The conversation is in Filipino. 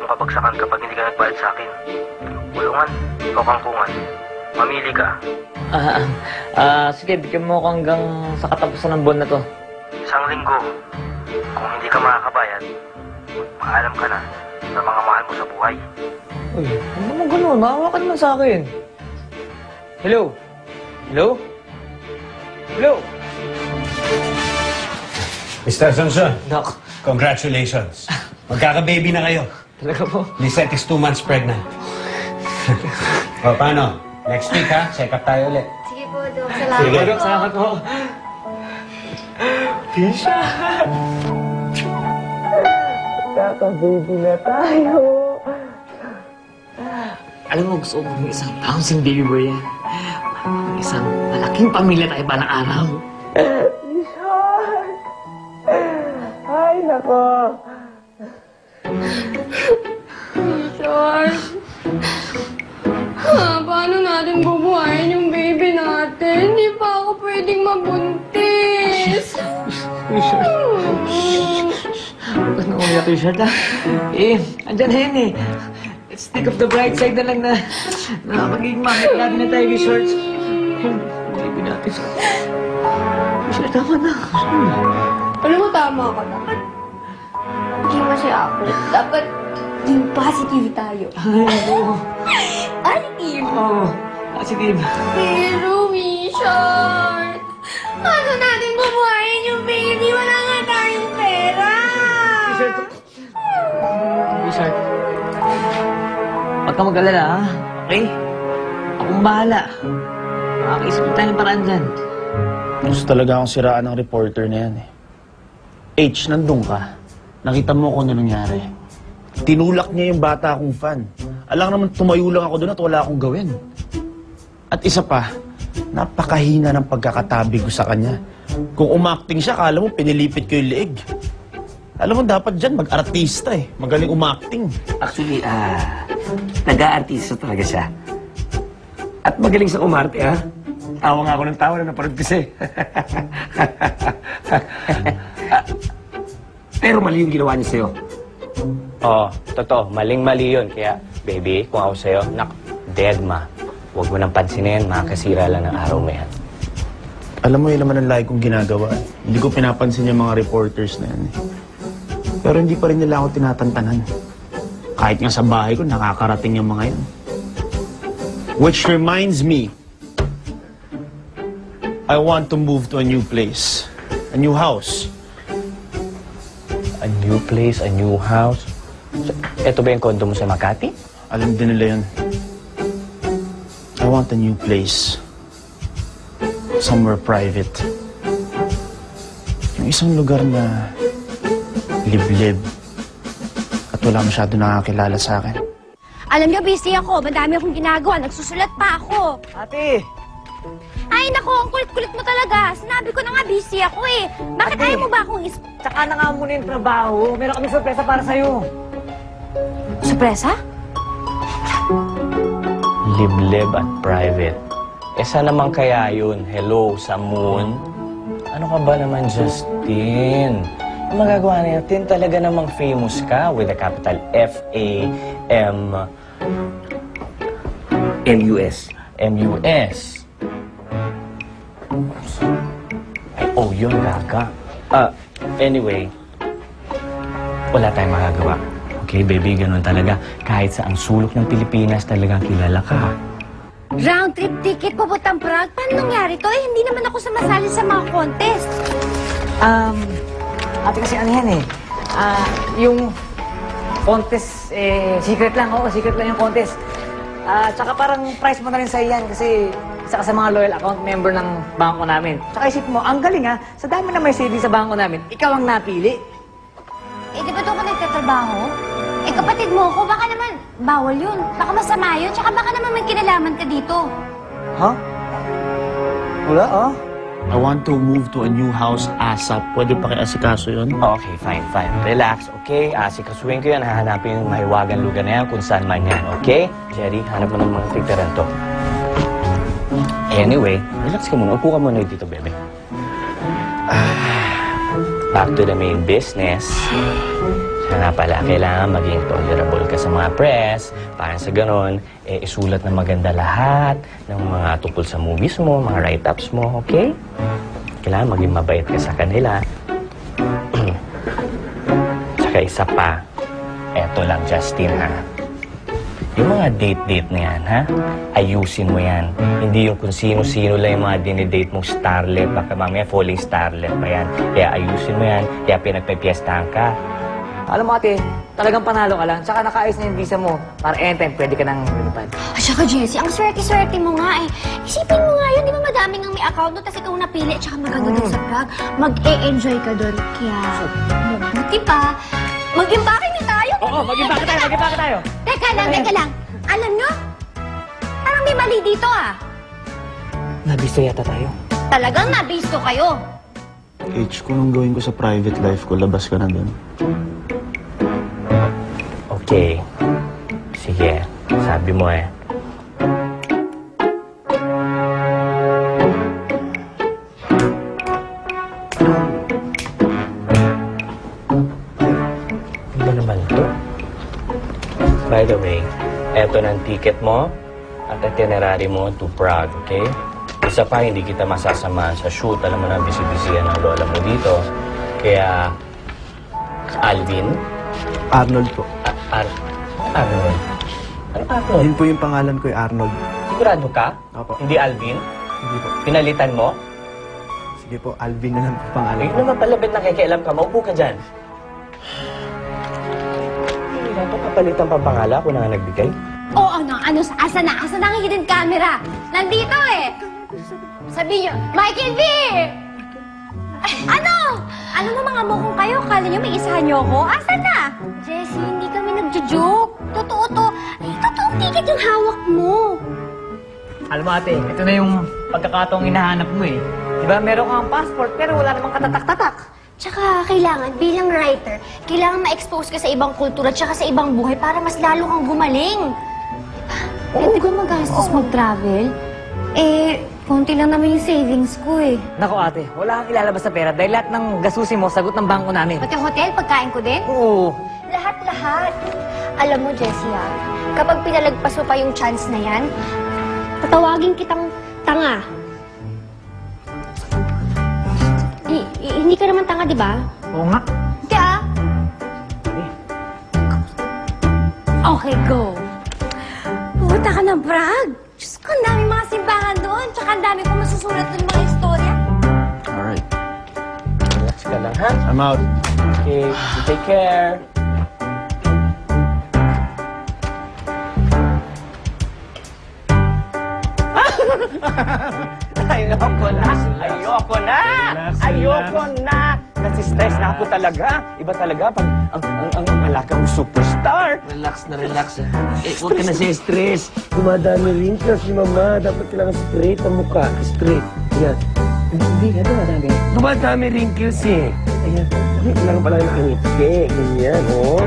kong kabagsakan kapag hindi ka nagbayad sa akin. Kulungan o kangkungan. Mamili ka. Sige, bigyan mo ako hanggang sa katapusan ng buwan na to. 1 linggo. Kung hindi ka makakabayad, maalam ka na sa mga mahal mo sa buhay. Uy, ano naman gano'n? Maawa ka naman sa akin. Hello? Hello? Hello? Mr. Sonson, Doc, congratulations. Magkaka-baby na kayo. talaga po. Lisette is 2 months pregnant. O, paano? Next week, ha? Check up tayo ulit. Sige po, Dok. Salamat Sige. po. Salamat po. Tisha! Kaka-baby na tayo. Alam mo, gusto ko ng isang bouncing baby boy yan. Isang malaking pamilya tayo ba ng araw? Richard! Ay, nako! Richard! Paano natin bubuhayin yung baby natin? Hindi pa ako pwedeng mabuntis. Richard! Huwag na umiyak, Richard, ha? Andyan na yun, eh. Let's think of the bright side na lang na magiging mahit natin na tayo, Richard. Baby natin. Richard, tama na. Alam mo, tama ka. Dapat hindi masaya ako. Dapat yung positive tayo. Ay, oo. Positive! Oo, positive. Pero, Richard, paano natin bubuhayin yung baby? Wala nga tayong pera! Richard, huwag ka mag-alala, ha? Okay? Akong bahala. Makakaisip tayo ng paraan dyan. Gusto talaga akong siraan ng reporter na yan, eh. H, nandun ka. Nakita mo kung ano nangyari. Tinulak niya yung bata akong fan. Alam naman, tumayo lang ako doon at wala akong gawin. At isa pa, napakahina ng pagkakatabi ko sa kanya. Kung umakting siya, kala mo pinilipit ko yung leeg. Alam mo, dapat dyan mag-artista, eh. Magaling umakting. Actually, nag-aartista talaga siya. At magaling sa umarte, ha? Tawa nga ako ng tawa na napanood kasi. Pero mali yung ginawa niya sa'yo. Oo, totoo. Maling-mali yun. Kaya, baby, kung ako sa'yo, dead ma. Huwag mo nang pansinin, makakasira lang ng araw mo yan. Alam mo, yun naman ang lagi kong ginagawa. Hindi ko pinapansin yung mga reporters na yan, eh. Pero hindi pa rin nila ako tinatantanan. Kahit nga sa bahay ko, nakakarating yung mga yan. Which reminds me, I want to move to a new place. A new house. A new place, a new house. So, eto ba yung condo mo sa Makati? Alam din nila yun. I want a new place. Somewhere private. Yung isang lugar na liblib at wala masyado nakakilala sa akin. Alam niyo, busy ako. Madami akong ginagawa. Nagsusulat pa ako. Ate! Ay, naku, ang kulit-kulit mo talaga. Sinabi ko na nga, busy ako eh. Bakit Ate! ayaw mo ba akong Tsaka na nga muna yung trabaho. Meron kami sorpresa para sa'yo. Sorpresa? Liblib at private. Eh, saan naman kaya yun? Hello, sa moon? Ano ka ba naman, Justin? Ang magagawa natin, talaga namang famous ka with a capital F-A-M... M-U-S. M-U-S. Ay, oh, yun, Kaka. Anyway, wala tayong magagawa. Okay, baby, ganun talaga. Kahit sa ang sulok ng Pilipinas, talagang kilala ka. Round trip ticket papuntang Prague? Paano nangyari to? Eh, hindi naman ako sumasali sa mga contest. Ate kasi ano yan, eh. Yung contest, secret lang. Oo, secret lang yung contest. Tsaka parang prize mo na rin sa'yo yan kasi isa ka sa mga loyal account member ng bangko namin. Tsaka isip mo, ang galing ha, sa dami na may savings sa bangko namin, ikaw ang napili. Eh, di ba doon ka nagtatrabaho? Eh, kapatid mo ako, baka naman bawal yun. Baka masama yun. Tsaka baka naman may kinalaman ka dito. Ha? Wala, ah. I want to move to a new house ASAP. Pwede pa kay asikaso yun? Okay, fine. Relax, okay? Asikasuhin ko yan. Hahanapin yung mahiwagang lugar na yan kung saan man yan, okay? Jerry, hanap mo ng mga tigtaran to. Anyway, relax ka muna. Upo ka muna dito, bebe. Back to the main business. Kaya nga pala, kailangan maging tolerable ka sa mga press. Para sa ganon, isulat na maganda lahat ng mga tungkol sa movies mo, mga write-ups mo, okay? Kailangan maging mabait ka sa kanila. Tsaka isa pa, eto lang, Justin, ha? Yung mga date-date na yan, ha? Ayusin mo yan. Hindi yung kung sino-sino lang yung mga dinidate mong starlet. Baka mamaya falling starlet pa yan. Kaya ayusin mo yan. Kaya pinagpepiestahan ka. Alam mo ate, talagang panalo ka lang. Tsaka nakaayos na yung visa mo. Para anytime, pwede ka nang lumipad. At saka, Jessie, ang swerte-swerte mo nga eh. Isipin mo nga yun, di ba madaming ang may account doon, tapos ikaw napili, tsaka magaganda sa vlog. Mag-e-enjoy ka doon. Kaya, mabuti pa. Mag-impake na tayo. Oo, mag-impake tayo. Teka lang. Alam nyo? Parang may mali dito ah. Nabisto yata tayo. Talagang nabisto kayo. H, kung anong gawin ko sa private life ko, labas ka na dun. Okay. Sige. Sabi mo eh. Ano ba naman to? By the way, eto ng ticket mo at itinerary mo to Prague, okay? Isa pa, hindi kita masasamahan sa shoot. Alam mo na, busy-busy ang lola mo dito. Kaya, Alvin? Arnold po. Arnold? Ano Arnold? Yun po yung pangalan ko, Arnold. Sigurado ka? Opo. Hindi Alvin? Hindi po. Pinalitan mo? Sige po, Alvin na lang po pangalan Ay, ko. naman pala, ba't nakikialam ka? Maupo ka dyan. Hindi na ito kapalitan pa pangalan ako na nagbigay. Oo, asa na ang hidden camera? Nandito eh. Sabi nyo, Michael V! Ano? Ano mo mga mukong kayo? Kala nyo may isahan nyo ako? Asan na? Jessie, hindi kami nagjo-joke. Totoo to. Ay, totoong ticket yung hawak mo. Alam mo ate, ito na yung pagkakataong hinahanap mo eh. Diba meron kang passport pero wala namang katatak-tatak. Tsaka kailangan, bilang writer, kailangan ma-expose ka sa ibang kultura tsaka sa ibang buhay para mas lalo kang gumaling. Hindi ko magastos mag-travel. Eh, konti lang naman yung savings ko eh. Nako ate, wala kang ilalabas sa pera dahil lahat ng gasusin mo, sagot ng bangko namin. Pati hotel, pagkain ko din? Oo. Lahat-lahat. Alam mo, Jessie, kapag pinalagpas mo pa yung chance na yan, tatawagin kitang tanga. Hindi ka naman tanga, di ba? Oo nga. Hindi ah. Okay, go. Pumunta ka ng Prague. Diyos ko, ang dami mga simbahan doon. Tsaka ang dami kong masusulat ng mga istorya. Alright. Relax ka lang, ha? I'm out. Okay, you take care. Ayoko na! Nasi-stress na ako talaga. Iba talaga pag ang malaka mo superstar. Relax. Huwag ka na sa stress. Dumadami wrinkles si Mama. Dapat kailangan straight ang mukha. Straight. Ayan. Hindi ka dumadami. Dumadami wrinkles eh. Ayan. Kailangan pala nakangiti. Ganyan, oh.